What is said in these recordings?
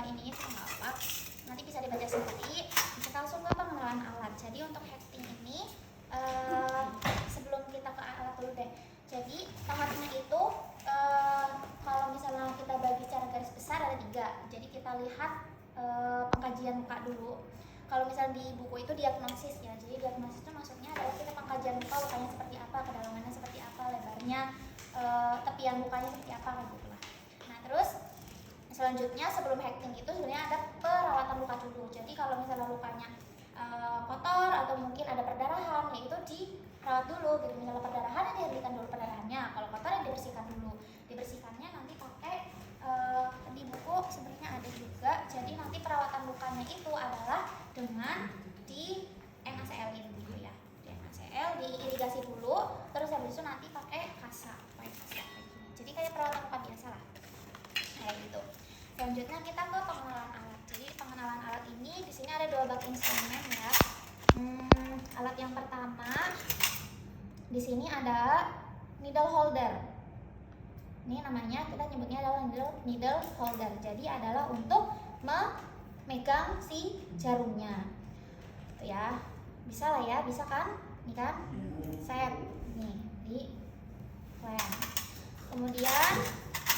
ini nggak apa, nanti bisa dibaca sendiri. Kita langsung ke pengenalan alat. Jadi untuk hacking ini sebelum kita ke alat dulu deh. Jadi tahapnya itu kalau misalnya kita bagi secara garis besar ada 3. Jadi kita lihat pengkajian muka dulu. Kalau misalnya di buku itu diagnosis ya. Jadi diagnosis itu maksudnya adalah kita pengkajian muka, lukanya seperti apa, kedalamannya seperti apa, lebarnya, tepian mukanya seperti apa, kayak gitu lah. Nah terus selanjutnya sebelum hacking itu sebenarnya ada perawatan luka dulu. Jadi kalau misalnya lukanya kotor atau mungkin ada perdarahan, ya itu dirawat dulu gitu. Misalnya perdarahan ya dihentikan dulu perdarahannya, kalau kotor ya dibersihkan dulu. Dibersihkannya nanti pakai di buku sebenarnya ada juga. Jadi nanti perawatan lukanya itu adalah dengan di NaCl dulu ya. Di NaCl diirigasi dulu, terus habis itu nanti pakai kasa kayak gini. Jadi kayak perawatan luka biasa lah. Kayak gitu. Selanjutnya kita ke pengenalan alat. Jadi pengenalan alat ini di sini ada 2 bak instrumen ya. Alat yang pertama di sini ada needle holder. Ini namanya kita nyebutnya adalah needle holder. Jadi adalah untuk memegang si jarumnya. Tuh ya. Bisa lah ya, bisa kan? Ini kan? Set. Nih, di lem. Kemudian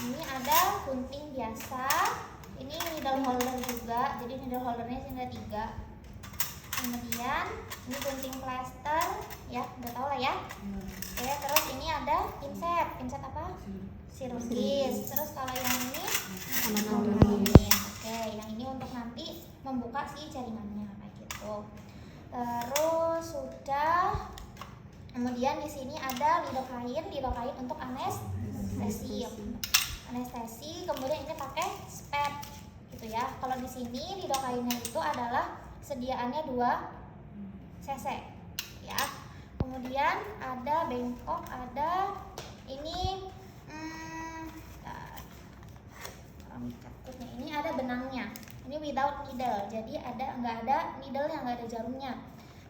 ini ada gunting biasa. Ini needle holder juga. Jadi needle holdernya sini ada 3. Kemudian ini gunting plester ya, udah tau lah ya. Oke, terus ini ada pinset. Pinset apa? Sirurgis. Terus kalau yang ini anatomis. Oke, yang ini untuk nanti membuka si jaringannya kayak gitu. Terus sudah. Kemudian di sini ada lidokain untuk anestesi. Anestesi, kemudian ini pakai spet gitu ya. Kalau di sini lidokainnya itu adalah sediaannya 2 cc ya. Kemudian ada bengkok, ada ini ini ada benangnya. Ini without needle. Jadi nggak ada needle-nya, nggak ada jarumnya.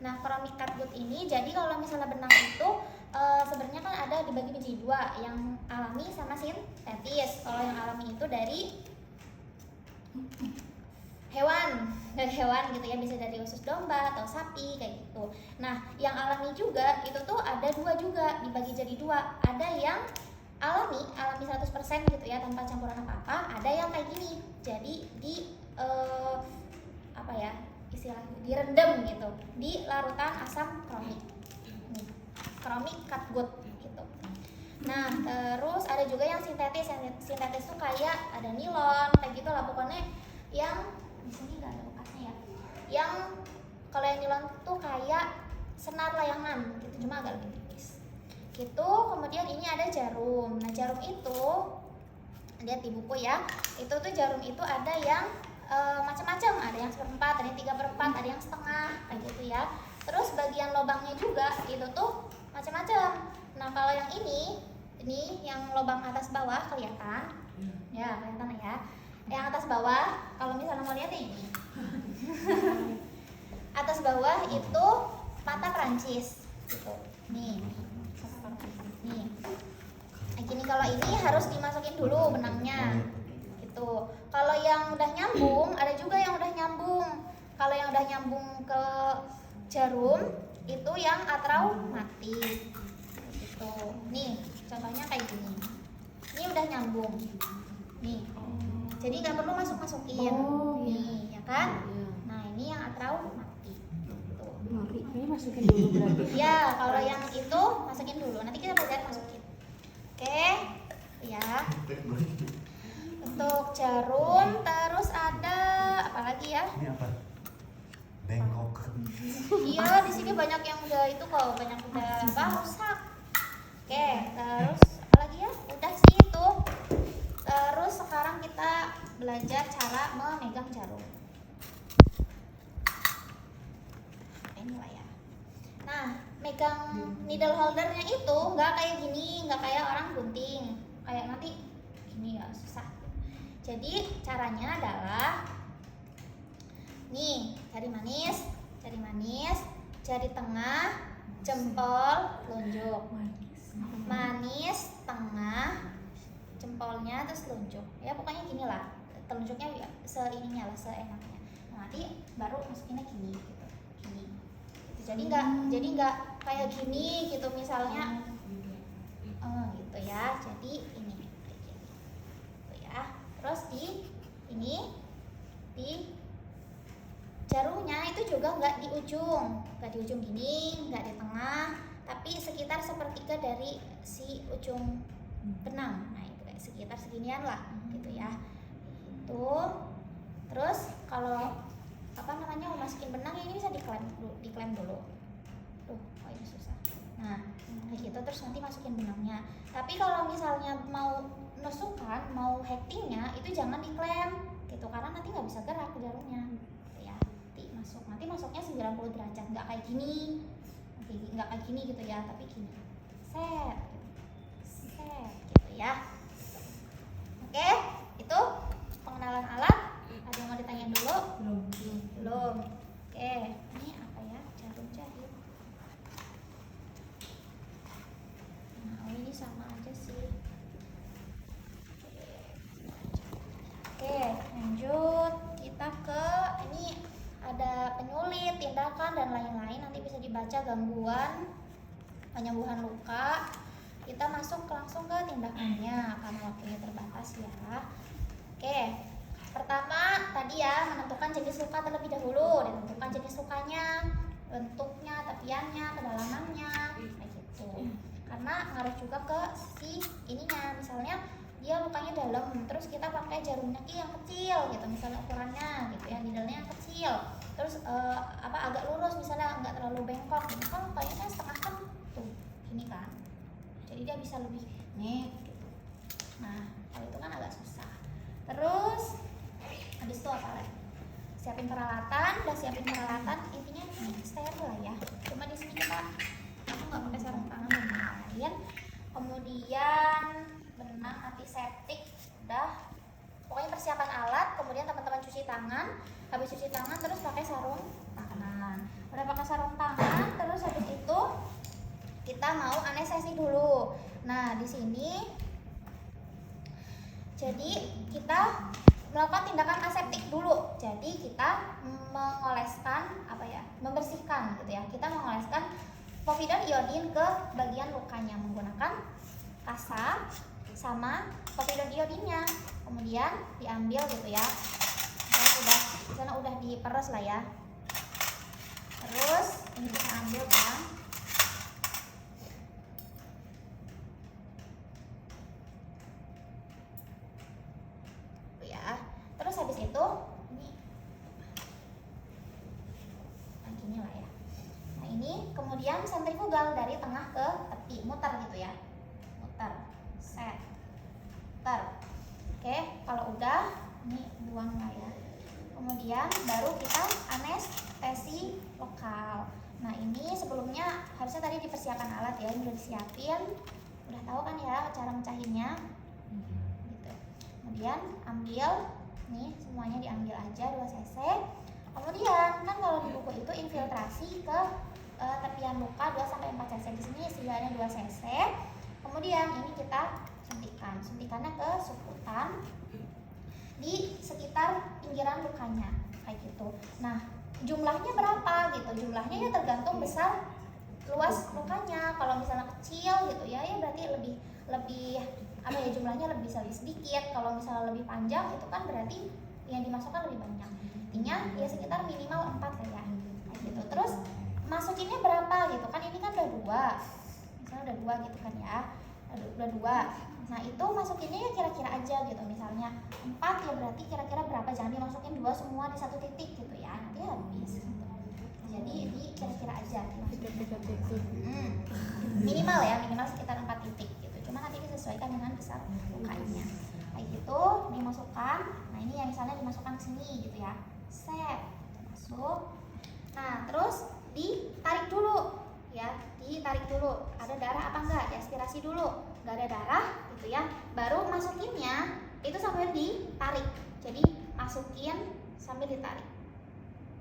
Nah, keramik catgut ini, jadi kalau misalnya benang itu sebenarnya kan ada dibagi menjadi 2, yang alami sama sintetis. Kalau yang alami itu dari hewan gitu ya, bisa dari usus domba atau sapi kayak gitu. Nah, yang alami juga itu tuh ada 2 juga, dibagi jadi 2. Ada yang alami 100% gitu ya, tanpa campuran apa-apa. Ada yang kayak gini. Jadi di apa ya? Istilahnya direndam gitu di larutan asam kromik. Keramik catgut gitu. Nah, terus ada juga yang sintetis. Yang sintetis tuh kayak ada nilon, kayak gitu lah pokoknya. Yang di sini nggak ada bekasnya ya. Yang kalau yang nilon tuh kayak senar layangan gitu, cuma agak lebih tipis. Gitu. Kemudian ini ada jarum. Nah, jarum itu lihat di buku ya. Itu tuh jarum itu ada yang macam-macam. Ada yang 1/4, ada yang 3/4, ada yang setengah kayak gitu ya. Terus bagian lubangnya juga itu tuh macam-macam. Nah, kalau yang ini yang lubang atas bawah kelihatan. Ya, kelihatan ya. Yang atas bawah, kalau misalnya mau lihat ya ini. Atas bawah itu mata Prancis gitu. Nih. Nih. Nah, gini, kalau ini harus dimasukin dulu benangnya. Gitu. Kalau yang udah nyambung, ada juga yang udah nyambung. Kalau yang udah nyambung ke jarum itu yang atraumatik. Gitu. Nih, contohnya kayak gini. Ini udah nyambung. Nih. Jadi nggak perlu masukin. Nih, ya kan? Nah, ini yang atraumatik. Gitu. Ini masukin dulu berarti. Ya, kalau yang itu masukin dulu. Nanti kita belajar masukin. Oke. Ya. Untuk jarum, terus ada apa lagi ya? Ini apa? Bengkok. Iya, di sini banyak yang udah itu kok, banyak udah rusak. Oke, terus apa lagi ya? Udah sih itu. Terus sekarang kita belajar cara memegang jarum. Ini lah ya. Nah, megang needle holdernya itu nggak kayak gini, nggak kayak orang gunting. Kayak nanti gini ya, susah. Jadi caranya adalah nih, jari manis, jari tengah, jempol, telunjuk. Manis, tengah, jempolnya terus telunjuk. Ya pokoknya gini lah. telunjuknya ya seininya lah, seenaknya. Nah, nanti baru masukinnya gini gitu, gini gitu. Jadi nggak kayak gini gitu misalnya, gitu ya. Jadi ini kayak gini gitu ya. Terus di ini di jarumnya itu juga nggak di ujung gini, nggak di tengah, tapi sekitar sepertiga dari si ujung benang. Nah itu kayak sekitar seginian lah gitu ya. Itu terus kalau mau masukin benang ini bisa diklem dulu. Tuh, oh ini susah. Nah kayak gitu, terus nanti masukin benangnya. Tapi kalau misalnya mau nusukan, mau hektingnya itu jangan diklem gitu, karena nanti nggak bisa gerak jarumnya. Nanti masuknya 90 derajat, nggak kayak gini, gitu ya, tapi gini, set gitu ya. Oke, itu pengenalan alat. Ada yang mau ditanya dulu? Belum. Oke, ini apa ya? Jarum jahit. Nah, ini sama aja sih. Oke, lanjut kita ke ini. Ada penyulit, tindakan, dan lain-lain. Nanti bisa dibaca gangguan penyembuhan luka. Kita masuk langsung ke tindakannya karena waktunya terbatas ya. Oke, pertama tadi ya, menentukan jenis luka terlebih dahulu. Ditentukan jenis lukanya, bentuknya, tepiannya, kedalamannya, kayak gitu. Karena ngaruh juga ke si ininya. Misalnya dia lukanya dalam, terus kita pakai jarum nyeki yang kecil gitu, misalnya ukurannya gitu ya, needle-nya yang kecil, terus agak lurus, misalnya nggak terlalu bengkok gitu kan, lukanya kan setengah kan tuh gini kan, jadi dia bisa lebih nih gitu. Nah kalau itu kan agak susah. Terus habis itu apa lagi? Siapin peralatan, intinya steril lah ya. Cuma di sini aku nggak pakai sarung tangan dan lain-lain. Kemudian benang antiseptik udah, pokoknya persiapan alat. Kemudian teman-teman cuci tangan, habis cuci tangan terus pakai sarung tangan. Udah pakai sarung tangan, terus habis itu kita mau anestesi dulu. Nah di sini jadi kita melakukan tindakan aseptik dulu. Jadi kita mengoleskan membersihkan gitu ya. Kita mengoleskan povidon iodin ke bagian lukanya menggunakan kasa sama povidon iodinnya, kemudian diambil gitu ya. Sana udah diperes lah ya. Terus ini kita ambil kan. Tuh ya. Terus habis itu ini gini lah ya. Nah ini kemudian sentrifugal dari tengah ke tepi, muter gitu ya. Set. Oke, kalau udah ini buang lah ya. Kemudian baru kita anestesi lokal. Nah ini sebelumnya harusnya tadi dipersiapkan alat ya, ini udah disiapin, udah tahu kan ya cara mencahinnya gitu. Kemudian ambil nih, semuanya diambil aja 2 cc. Kemudian kan kalau di buku itu infiltrasi ke tepian luka 2-4 cc. Di sini setidaknya 2 cc. Kemudian ini kita suntikannya ke suputan di sekitar pinggiran lukanya kayak gitu. Nah jumlahnya berapa gitu? Jumlahnya ya tergantung besar luas lukanya. Kalau misalnya kecil gitu ya berarti lebih jumlahnya lebih sedikit. Kalau misalnya lebih panjang itu kan berarti yang dimasukkan lebih banyak. Intinya ya sekitar minimal 4 kayak gitu. Terus masukinnya berapa gitu kan, ini kan udah 2, misalnya udah 2 gitu kan ya, udah 2. Nah itu masukinnya ya kira-kira aja gitu, misalnya 4 ya berarti kira-kira berapa, jangan dimasukin 2 semua di satu titik gitu ya, nanti habis gitu. Jadi di kira-kira aja minimal sekitar 4 titik gitu, cuma nanti disesuaikan dengan besar lukanya kayak gitu. Dimasukkan, nah ini yang misalnya dimasukkan ke sini gitu ya, set masuk. Nah terus ditarik dulu ya, ditarik dulu, ada darah apa enggak, diaspirasi dulu, enggak ada darah gitu ya, baru masukinnya itu sambil ditarik. Jadi masukin sambil ditarik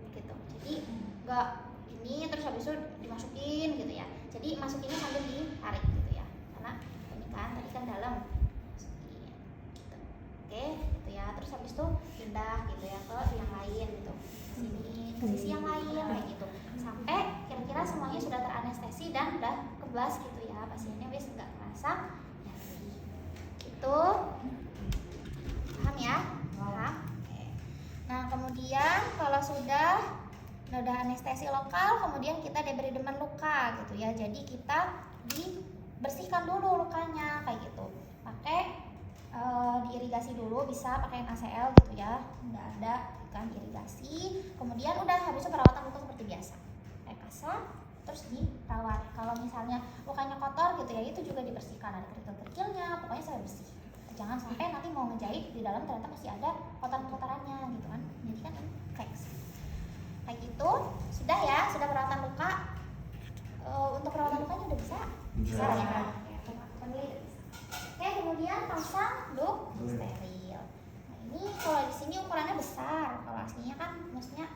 gitu, jadi enggak ini terus habis itu dimasukin gitu ya, jadi masukinnya sambil ditarik gitu ya, karena ini kan tadi kan dalam masukin gitu. Oke gitu ya. Terus habis itu pindah gitu ya ke yang lain gitu, sini ke sisi yang lain kayak gitu, sampai kira-kira semuanya sudah teranestesi dan udah kebas gitu ya, pasiennya wis nggak kerasa nyeri gitu. Paham ya? Paham? Oke. Nah kemudian kalau sudah anestesi lokal, kemudian kita diberi deman luka gitu ya, jadi kita dibersihkan dulu lukanya kayak gitu, pakai diirigasi dulu, bisa pakai NaCl gitu ya, nggak ada kan irigasi. Kemudian udah habis itu perawatan luka seperti biasa, kayak kasar, terus dirawat. Kalau misalnya lukanya kotor gitu ya, itu juga dibersihkan, ada kerikil-kerikilnya, pokoknya saya bersih. Jangan sampai nanti mau ngejahit di dalam ternyata masih ada kotoran-kotorannya gitu kan, jadi kan infeksi kayak gitu. Sudah ya, sudah perawatan luka. Untuk perawatan lukanya udah bisa? Bisa ya. Oke, kemudian pasang loop steril. Nah ini kalau di sini ukurannya besar, kalau aslinya kan maksudnya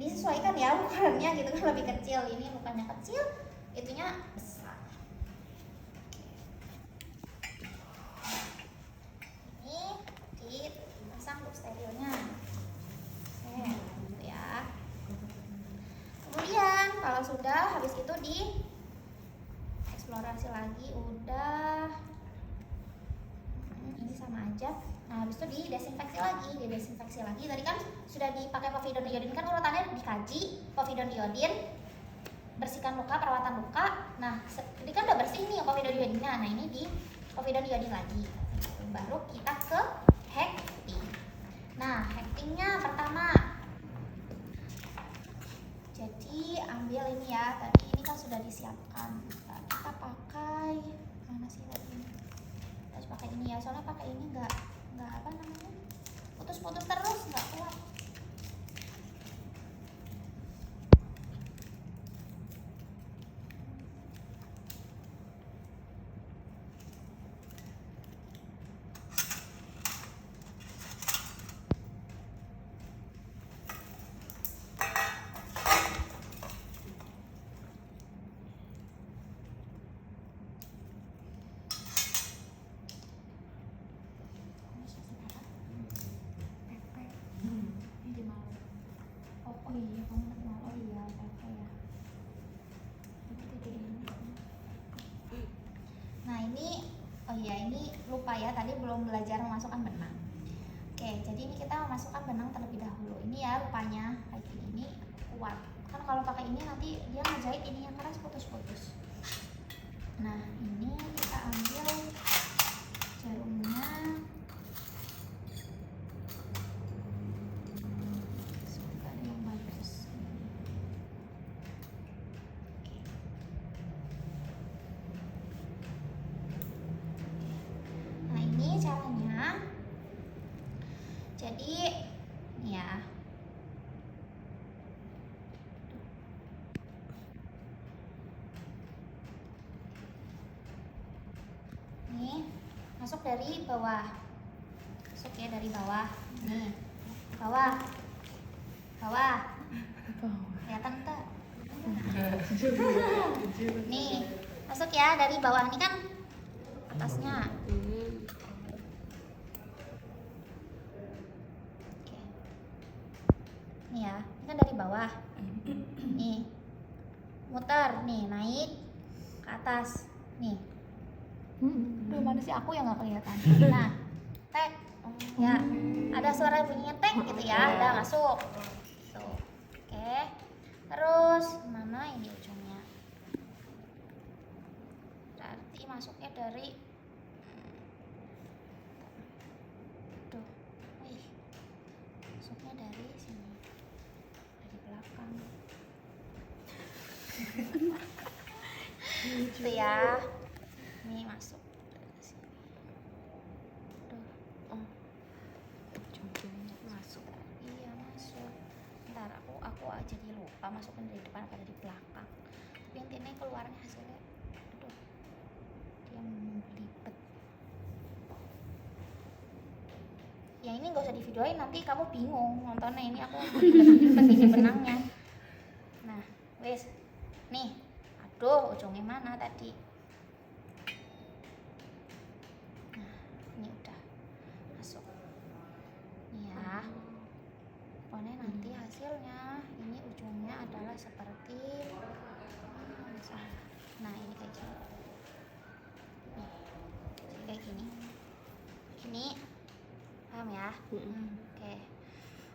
disesuaikan ya ukurannya gitu kan, lebih kecil. Ini lukanya kecil, itunya besar. Ini dipasang loop sterilnya. Oke, gitu ya. Kemudian kalau sudah habis itu di eksplorasi lagi, udah ini sama aja. Nah habis itu didesinfeksi lagi. Tadi kan sudah dipakai povidone iodin, kan urutannya dikaji, povidone iodin, bersihkan luka, perawatan luka. Nah ini kan udah bersih nih povidone iodinnya. Nah ini di povidone iodin lagi, baru kita ke hekting. Nah hektingnya pertama, jadi ambil ini ya, tadi ini kan sudah disiapkan. Nah, kita pakai mana sih tadi? Harus pakai ini ya, soalnya pakai ini nggak apa namanya, putus-putus terus, nggak kuat. Iya, kamu kenal. Oh iya, apa ya? Nah ini, oh iya ini lupa ya, tadi belum belajar memasukkan benang. Oke, jadi ini kita memasukkan benang terlebih dahulu. Ini ya rupanya kayak gini, ini kuat. Kan kalau pakai ini nanti dia ngejahit ininya keras, putus-putus. Nah ini kita ambil jarumnya. Caranya, jadi ya ini masuk dari bawah, masuk ya dari bawah, nih bawah kelihatan tuh nih, masuk ya dari bawah, ini kan atasnya. Nih ya, ini kan dari bawah, nih muter, nih naik ke atas, nih. Duh, mana sih aku yang nggak kelihatan. Nah, tek, ya, ada suara bunyinya tek gitu ya, udah masuk. Tuh, oke. Terus mana ini ujungnya? Berarti masuknya dari, tuh, masuknya dari sini, dari belakang. Itu ya. Ini masuk dari sini. Tuh. Masuk. Iya, masuk. Ntar aku jadi lupa masukin dari depan atau dari belakang. Tapi intinya keluarnya hasilnya, aduh, dia melipet. Ya ini gak usah divideoin, nanti kamu bingung nontonnya. Ini aku belibet ini benangnya. Nah, wes, nih, aduh, ujungnya mana tadi? Nah, ini udah masuk. Nih ya. paham ya? Oke.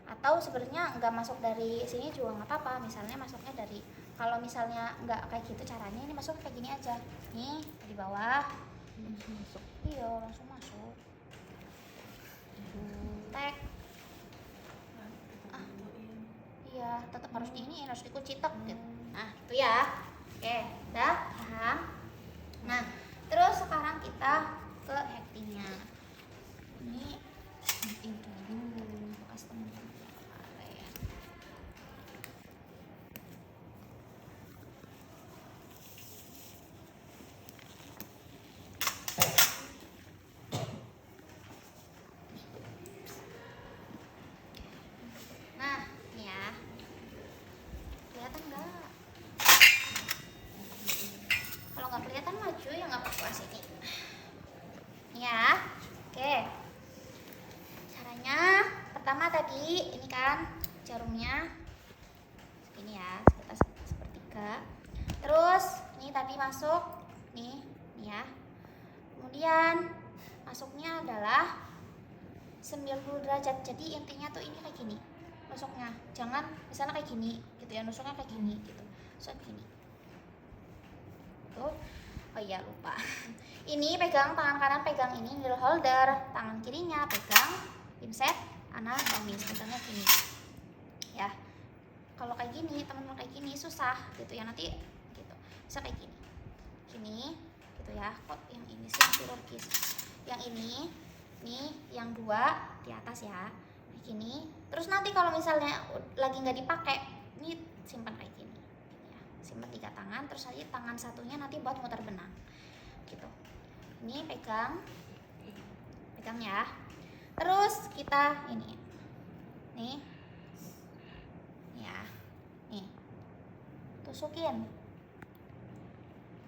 Atau sebenarnya nggak masuk dari sini juga nggak apa-apa, misalnya masuknya dari, kalau misalnya nggak kayak gitu caranya, ini masuk kayak gini aja, nih di bawah, Masuk. iya langsung masuk, tek, iya tetap harus di ini, harus dikunci tek gitu. Nah itu ya, oke, udah paham. Nah terus sekarang kita ke hacking-nya. Ini hacking dulu, custom area. Nah ini ya, kelihatan nggak? Kalau nggak kelihatan maju ya nggak apa-apa sini. Ini ya, oke. Caranya pertama tadi ini kan jarumnya segini ya, sekitar sepertiga. Terus ini tadi masuk nih ya. Kemudian masuknya adalah 90 derajat. Jadi intinya tuh ini kayak gini nusuknya. Jangan misalnya kayak gini gitu ya, nusuknya kayak gini gitu. So gini. Tuh. Oh iya lupa. Ini pegang tangan kanan, pegang ini needle holder, tangan kirinya pegang pinset anatomis, pegangnya gini. Ya. Kalau kayak gini, teman-teman kayak gini susah gitu ya, nanti gitu. Bisa kayak gini. Gini gitu ya. Kok yang ini sih yang chirurgis. Yang ini nih yang dua di atas ya. Kayak gini. Terus nanti kalau misalnya lagi nggak dipakai, ini simpan kayak gini. Ya, simpan 3 tangan, terus nanti tangan satunya nanti buat muter benang. Gitu. Ini pegang ya. Terus kita ini nih ya, nih tusukin,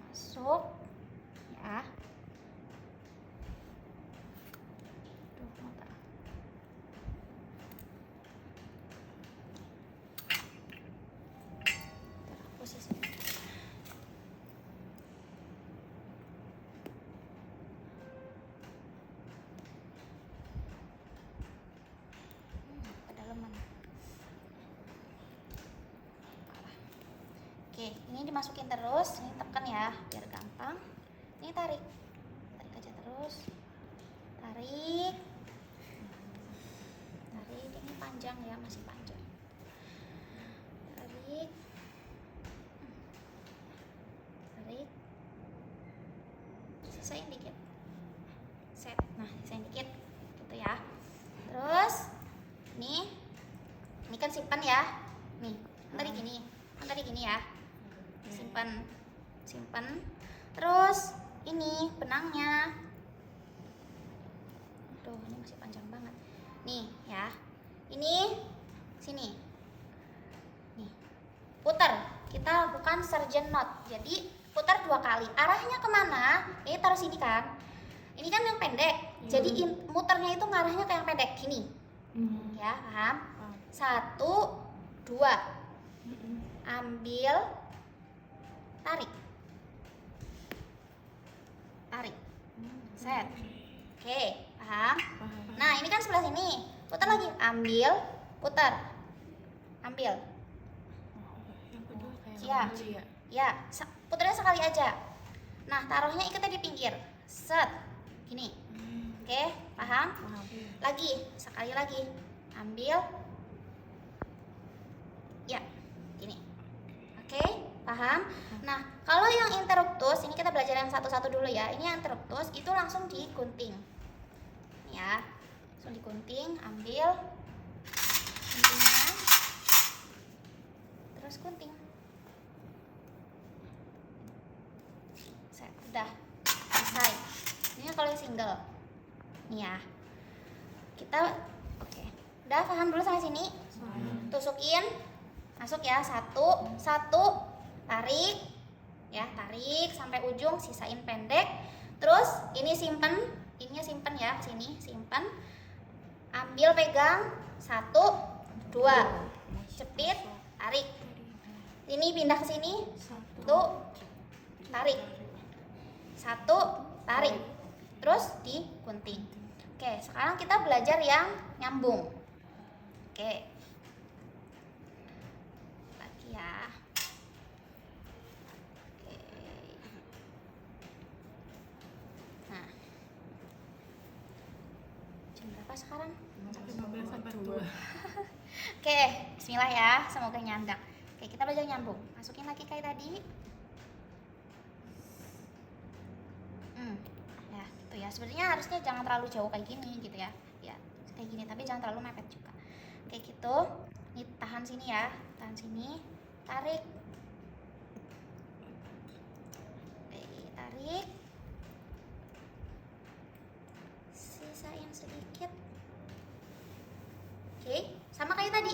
masuk ya. Tuh, muter. Posisi kedalaman. Oke, ini dimasukin terus, ini tekan ya biar gampang. Ini tarik aja terus, tarik, ini panjang ya, masih panjang. Tarik, sisain dikit, set. Nah sisain dikit, gitu ya. Terus ini kan simpan ya, nih tadi gini ya, simpan. Terus ini benangnya, tuh ini masih panjang banget, nih ya, ini sini, nih putar. Kita bukan surgeon knot, jadi putar 2 kali. Arahnya kemana? Ini taruh sini kan, ini kan yang pendek, jadi muternya itu ngarahnya ke yang pendek gini. Ya paham? 1, 2, ambil, tarik, set. Oke, paham? Nah ini kan sebelah sini, putar lagi, ambil, putar, ambil. Siap. Ya, putarnya sekali aja. Nah taruhnya ikatnya di pinggir, set, gini. Oke, paham? Lagi, sekali lagi, ambil, ya, gini. Oke, paham? Nah, kalau yang interruptus, ini kita belajar yang satu-satu dulu ya. Ini yang interruptus itu langsung digunting. Ya, langsung digunting, ambil guntingnya, terus gunting. Set, udah selesai. Ini kalau yang single. Nih ya. Kita oke. Udah paham dulu sampai sini? Tusukin, masuk ya, 1, tarik ya, tarik sampai ujung, sisain pendek. Terus ini simpen, ininya simpen ya, sini simpen, ambil, pegang, 1, 2, jepit, tarik. Ini pindah ke sini, 1, tarik, 1, tarik, terus digunting. Oke, sekarang kita belajar yang nyambung. Oke. Lagi ya. Oke. Nah. Jam berapa sekarang? 15:42. Oke, bismillah ya, semoga nyandak. Oke, kita belajar nyambung. Masukin lagi kayak tadi. Ya, gitu ya. Sebenarnya harusnya jangan terlalu jauh kayak gini gitu ya. Ya, kayak gini, tapi jangan terlalu mepet juga. Kayak gitu. Ini tahan sini ya, tahan sini. Tarik. Oke, tarik. Sisain sedikit. Oke, sama kayak tadi.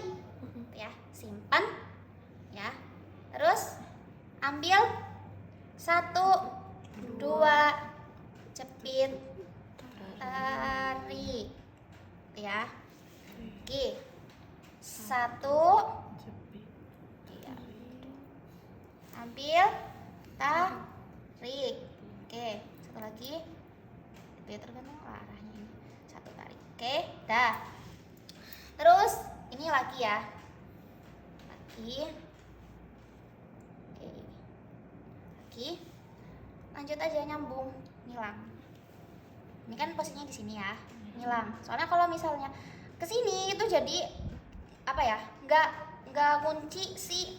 Ya, simpan. Ya. Terus ambil 1, 2, jepit, tarik. Ya. Oke. 1, ya. Ambil, tarik. Oke, satu lagi. Itu ya tergantung arahnya ini. 1 tarik. Oke, dah. Terus ini lagi ya. Lagi. Oke. Lagi. Lanjut aja nyambung, ngilang. Ini kan posisinya di sini ya, ngilang. Soalnya kalau misalnya ke sini itu jadi apa ya? Nggak kunci si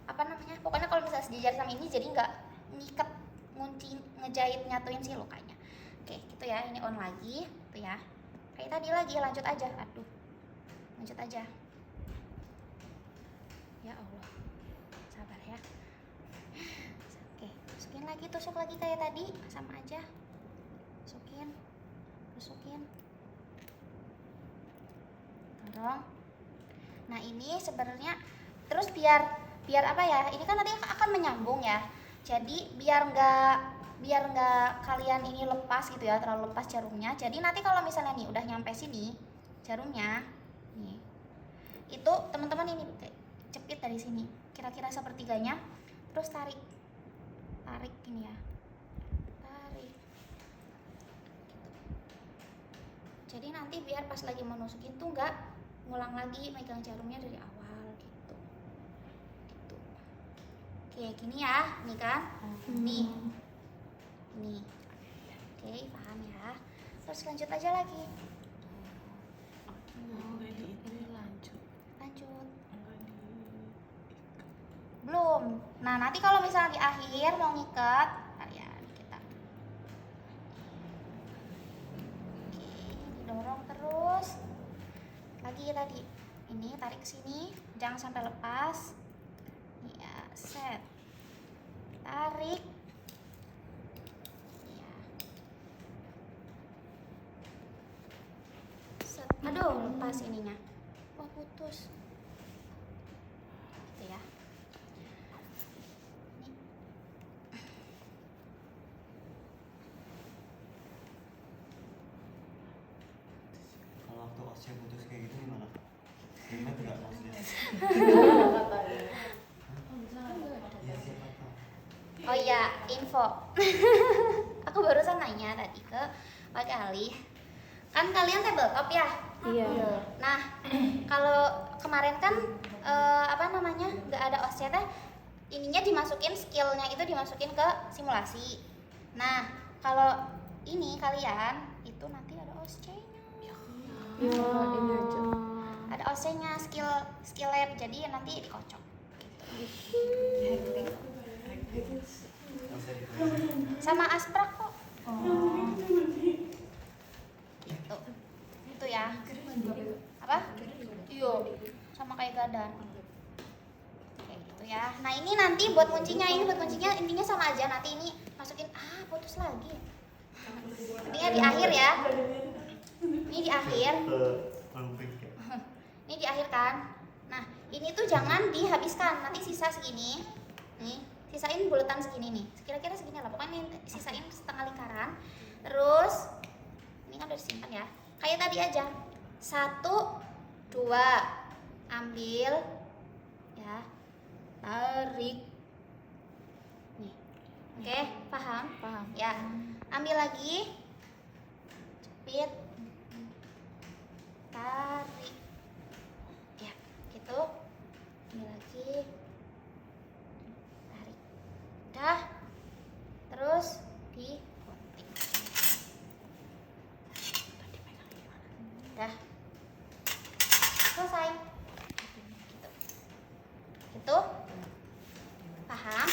apa namanya? Pokoknya kalau misalnya di jari sama ini jadi nggak ngikat, ngunci, ngejahit, nyatuin si lukanya. Oke, gitu ya. Ini on lagi, tuh ya. Kayak tadi lagi, lanjut aja. Aduh, lanjut aja. Ya Allah, sabar ya. Oke, masukin lagi, tusuk lagi kayak tadi, sama aja. Masukin, masukin. Dorong. Nah ini sebenarnya terus biar apa ya? Ini kan nanti akan menyambung ya. Jadi biar nggak kalian ini lepas gitu ya, terlalu lepas jarumnya. Jadi nanti kalau misalnya nih udah nyampe sini jarumnya, nih itu teman-teman ini jepit dari sini, kira-kira sepertiganya, terus tarik ini ya, tarik. Jadi nanti biar pas lagi menusukin tuh nggak ngulang lagi megang jarumnya dari awal gitu. Oke, gini ya, nih kan, nih. Oke, paham ya. Terus lanjut aja lagi. Lanjut. Belum. Nah, nanti kalau misalnya di akhir mau ngikat, kalian kita. Oke, didorong terus. Lagi tadi. Ini tarik sini, jangan sampai lepas. Ya, set. Tarik. Ya. Set. Aduh, lepas ininya. Wah, putus. Gitu ya. Kalau waktu osnya putus kayak gitu gimana? Ribet nggak maksudnya? Ya siapa tahu. Oh iya, info. Aku barusan nanya tadi ke Pak Galih. Kan kalian tabletop ya? Iya. Nah, kalau kemarin kan apa namanya? Nggak ada OSCE teh, ininya dimasukin, skillnya itu dimasukin ke simulasi. Nah, kalau ini kalian itu nanti ada OSCE-nya. Ini aja. Ada OSCE-nya, skill lab, jadi nanti dikocok. Bisa ditulis. Sama asprak kok. Gitu. Itu ya. Apa? Iya. Sama kayak gadan. Kayak gitu ya. Nah, ini nanti buat kuncinya, intinya sama aja. Nanti ini masukin putus lagi. Intinya di akhir ya. Ini di akhir. Ini di akhir kan. Nah, ini tuh jangan dihabiskan. Nanti sisa segini. Nih, sisain buletan segini nih. Kira-kira segini lah. Pokoknya ini sisain setengah lingkaran. Terus ini kan udah disimpan ya. Kayak tadi aja. 1, 2, ambil ya. Tarik. Nih. Oke, paham? Paham. Ya. Ambil lagi. Jepit. tarik. Ya, gitu. Ini lagi. Tarik. Udah. Terus digunting. Udah. Selesai. Gitu. Gitu. Paham?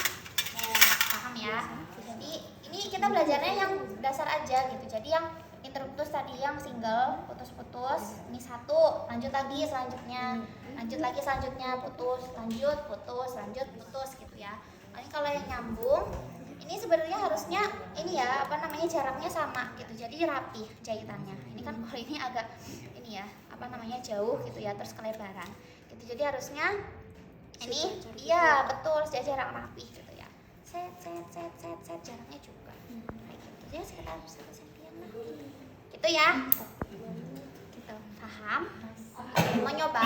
Paham ya. Jadi ini kita belajarnya yang dasar aja gitu. Jadi yang interputus tadi yang single putus-putus, ini satu, lanjut lagi selanjutnya, lanjut lagi selanjutnya, putus, lanjut, putus, lanjut, putus gitu ya. Ini kalau yang nyambung, ini sebenarnya harusnya ini ya apa namanya jaraknya sama gitu. Jadi rapi jahitannya. Ini kan kalau ini agak ini ya apa namanya jauh gitu ya, terus kelebaran. Gitu. Jadi harusnya ini iya betul sejajar yang rapi gitu ya. Set jaraknya juga. Kayak gitu ya sekitar 1 cm lah. Gitu ya. Gitu. Paham? Mau nyoba?